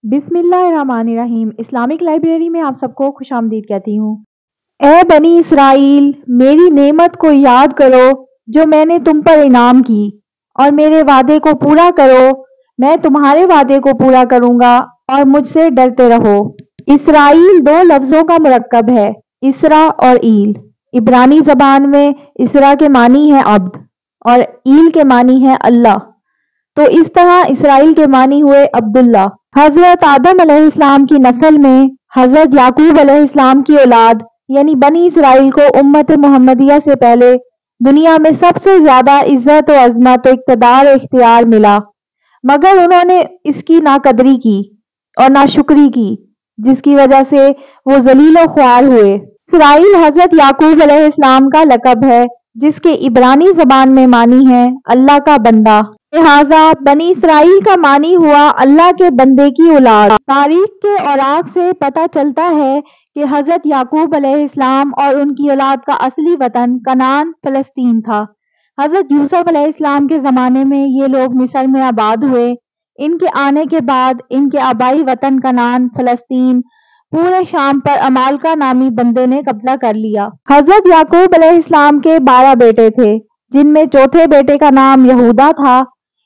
बिस्मिल्लाहिर्रहमानिर्रहीम। Islamic library में आप सबको खुश आमदीद कहती हूँ। ए बनी इसराइल, मेरी नेमत को याद करो जो मैंने तुम पर इनाम की, और मेरे वादे को पूरा करो, मैं तुम्हारे वादे को पूरा करूँगा, और मुझसे डरते रहो। इसराइल दो लफ्ज़ों का मुरक्कब है, इसरा और ईल। इब्रानी ज़बान में इसरा के मानी है अब्द और ईल के मानी है अल्लाह, तो इस तरह इसराइल के मानी हुए अब्दुल्ला। हजरत आदम अलैहिस्सलाम की नस्ल में हजरत याकूब अलैहिस्सलाम की औलाद यानी बनी इसराइल को उम्मत मुहम्मदिया से पहले दुनिया में सबसे ज्यादा इज्जत और अजमत और इक़्तिदार और इख्तियार मिला, मगर उन्होंने इसकी नाकदरी की और नाशुक्री की, जिसकी वजह से वो जलील और ख्वार हुए। इसराइल हजरत याकूब अलैहिस्सलाम का लक़ब है, जिसके इब्रानी ज़बान में मानी है अल्लाह का बंदा। लिहाजा बनी इसराइल का मानी हुआ अल्लाह के बंदे की औलाद। तारीख के औराक से पता चलता है कि हजरत याकूब अलैहिस्सलाम और उनकी औलाद का असली वतन कनान फलस्तीन था। हजरत यूसुफ अलैहिस्सलाम के ज़माने में ये लोग मिस्र में आबाद हुए। इनके आने के बाद इनके आबाई वतन कनान फलस्तीन पूरे शाम पर अमालका नामी बंदे ने कब्जा कर लिया। हजरत याकूब अलैहिस्सलाम के 12 बेटे थे, जिनमें चौथे बेटे का नाम यहूदा था।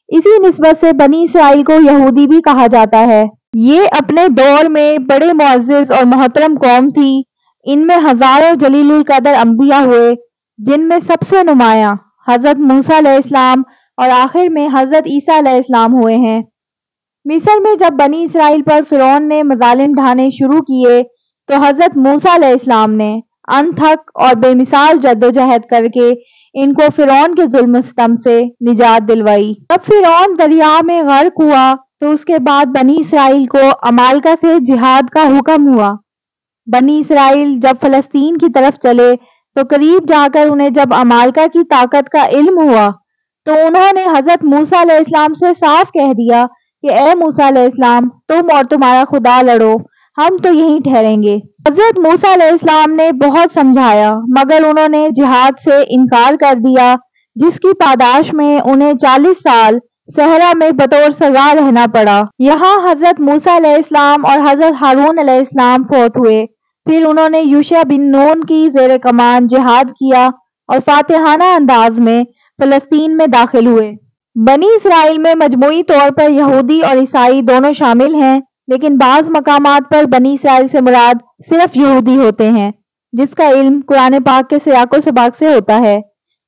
इसी निस्बत से बनी इसराइल को यहूदी भी कहा जाता है। ये अपने दौर में बड़े मुअज़्ज़ज़ और मोहतरम कौम थी। इनमें हजारों जलीलुल कदर अंबिया हुए, जिनमें सबसे नुमायां हजरत मूसा अलैहिस्सलाम और आखिर में हजरत ईसा अलैहिस्सलाम हुए हैं। मिस्र में जब बनी इसराइल पर फिरौन ने मजालिम ढाने शुरू किए, तो हजरत मूसा अलैहिस्सलाम ने अनथक और बेमिसाल जद्दोजहद करके इनको फिरौन के जुल्म सितम से निजात दिलवाई। जब फिरौन दरिया में गर्क हुआ, तो उसके बाद बनी इसराइल को अमालका से जिहाद का हुक्म हुआ। बनी इसराइल जब फलस्तीन की तरफ चले, तो करीब जाकर उन्हें जब अमालका की ताकत का इल्म हुआ, तो उन्होंने हजरत मूसा अलैहिस्सलाम से साफ कह दिया कि ए मूसा अलैहिस्सलाम, तुम और तुम्हारा खुदा लड़ो, हम तो यहीं ठहरेंगे। हजरत मूसा अलैहिस्सलाम ने बहुत समझाया, मगर उन्होंने जिहाद से इनकार कर दिया, जिसकी पादाश में उन्हें 40 साल सहरा में बतौर सजा रहना पड़ा। यहाँ हजरत मूसा अलैहिस्सलाम और हजरत हारून अलैहिस्सलाम फौत हुए। फिर उन्होंने यूशा बिन नून की ज़ेर कमान जिहाद किया और फातिहाना अंदाज में फलस्तीन में दाखिल हुए। बनी इसराइल में मजमूई तौर पर यहूदी और ईसाई दोनों शामिल हैं, लेकिन बाज़ मकामात पर बनी इसराइल से मुराद सिर्फ यहूदी होते हैं, जिसका इल्म कुरान पाक के सियाको सबाक से होता है।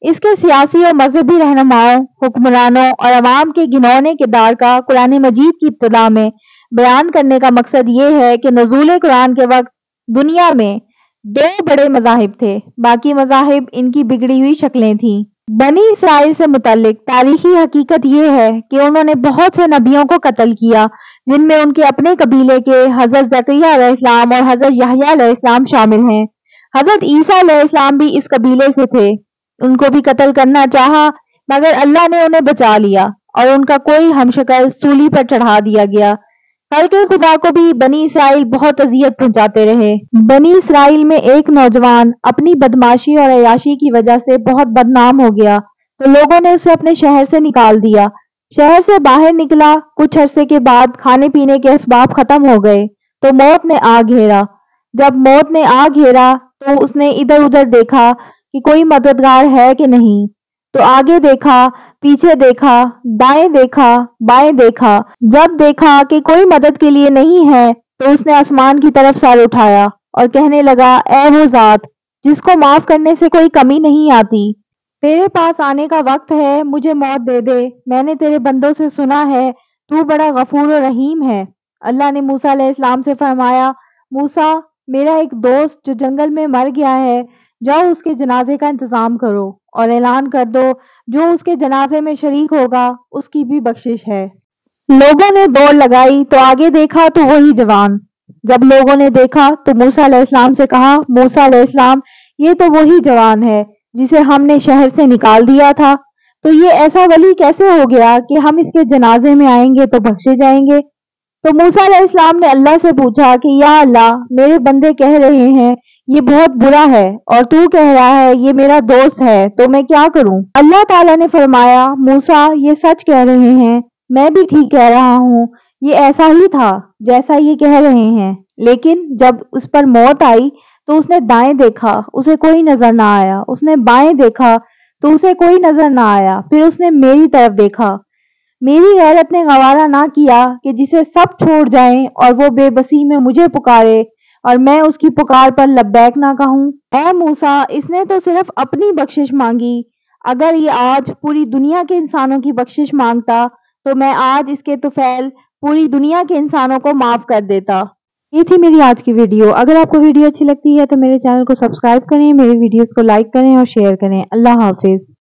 इसके सियासी और मजहबी रहनुमाओं, हुक्मरानों और अवाम के घिनौने किरदार का कुरान मजीद की इब्तिदा में बयान करने का मकसद ये है कि नुज़ूल कुरान के वक्त दुनिया में 2 बड़े मज़ाहिब थे, बाकी मज़ाहिब इनकी बिगड़ी हुई शक्लें थीं। बनी इसराइल से मुतल्लिक तारीखी हकीकत यह है कि उन्होंने बहुत से नबियों को कत्ल किया, जिनमें उनके अपने कबीले के हजरत ज़करिया अलैहिस्सलाम और हजरत यहया अलैहिस्सलाम शामिल हैं। हजरत ईसा अलैहिस्सलाम भी इस कबीले से थे। उनको भी कत्ल करना चाहा, मगर अल्लाह ने उन्हें बचा लिया और उनका कोई हमशक्ल सूली पर चढ़ा दिया गया। खल्क़े खुदा को भी बनी इसराइल बहुत अजियत पहुंचाते रहे। बनी इसराइल में एक नौजवान अपनी बदमाशी और अयाशी की वजह से बहुत बदनाम हो गया, तो लोगों ने उसे अपने शहर से निकाल दिया। शहर से बाहर निकला, कुछ अरसे के बाद खाने पीने के असबाब खत्म हो गए, तो मौत ने आ घेरा। जब मौत ने आ घेरा, तो उसने इधर उधर देखा कि कोई मददगार है कि नहीं, तो आगे देखा, पीछे देखा, दाएं देखा, बाएं देखा। जब देखा कि कोई मदद के लिए नहीं है, तो उसने आसमान की तरफ सर उठाया और कहने लगा, ऐ वो ज़ात जिसको माफ करने से कोई कमी नहीं आती, तेरे पास आने का वक्त है, मुझे मौत दे दे। मैंने तेरे बंदों से सुना है तू बड़ा गफूर और रहीम है। अल्लाह ने मूसा अलैहिस्सलाम से फरमाया, मूसा, मेरा एक दोस्त जो जंगल में मर गया है, जाओ उसके जनाजे का इंतजाम करो और ऐलान कर दो, जो उसके जनाजे में शरीक होगा उसकी भी बख्शिश है। लोगों ने दौड़ लगाई, तो आगे देखा तो वही जवान। जब लोगों ने देखा तो मूसा अलैहिस्सलाम से कहा, मूसा अलैहिस्सलाम, ये तो वही जवान है जिसे हमने शहर से निकाल दिया था, तो ये ऐसा वली कैसे हो गया कि हम इसके जनाजे में आएंगे तो बख्शे जाएंगे। तो मूसा अलैहिस्सलाम ने अल्लाह से पूछा कि या अल्लाह, मेरे बंदे कह रहे हैं ये बहुत बुरा है, और तू कह रहा है ये मेरा दोस्त है, तो मैं क्या करूं? अल्लाह ताला ने फरमाया, मूसा, ये सच कह रहे हैं, मैं भी ठीक कह रहा हूँ یہ ایسا ہی تھا جیسا یہ کہہ رہے ہیں، لیکن جب اس پر موت آئی تو اس نے دائیں دیکھا، اسے کوئی نظر نہ آیا، اس نے بائیں دیکھا تو اسے کوئی نظر نہ آیا، پھر اس نے میری طرف دیکھا۔ میری غیرت نے گوارا نہ کیا کہ جسے سب چھوڑ جائیں اور وہ بے بسی میں مجھے پکارے اور میں اس کی پکار پر لبیک نہ کہوں۔ اے موسیٰ، اس نے تو صرف اپنی بخشش مانگی، اگر یہ آج پوری دنیا کے انسانوں کی بخشش مانگتا تو میں آج اس کے طفیل پوری دنیا کے انسانوں کو معاف کر دیتا۔ یہ تھی میری آج کی ویڈیو۔ اگر آپ کو ویڈیو اچھی لگتی ہے تو میرے چینل کو سبسکرائب کریں، میری ویڈیوز کو لائک کریں اور شیئر کریں۔ اللہ حافظ۔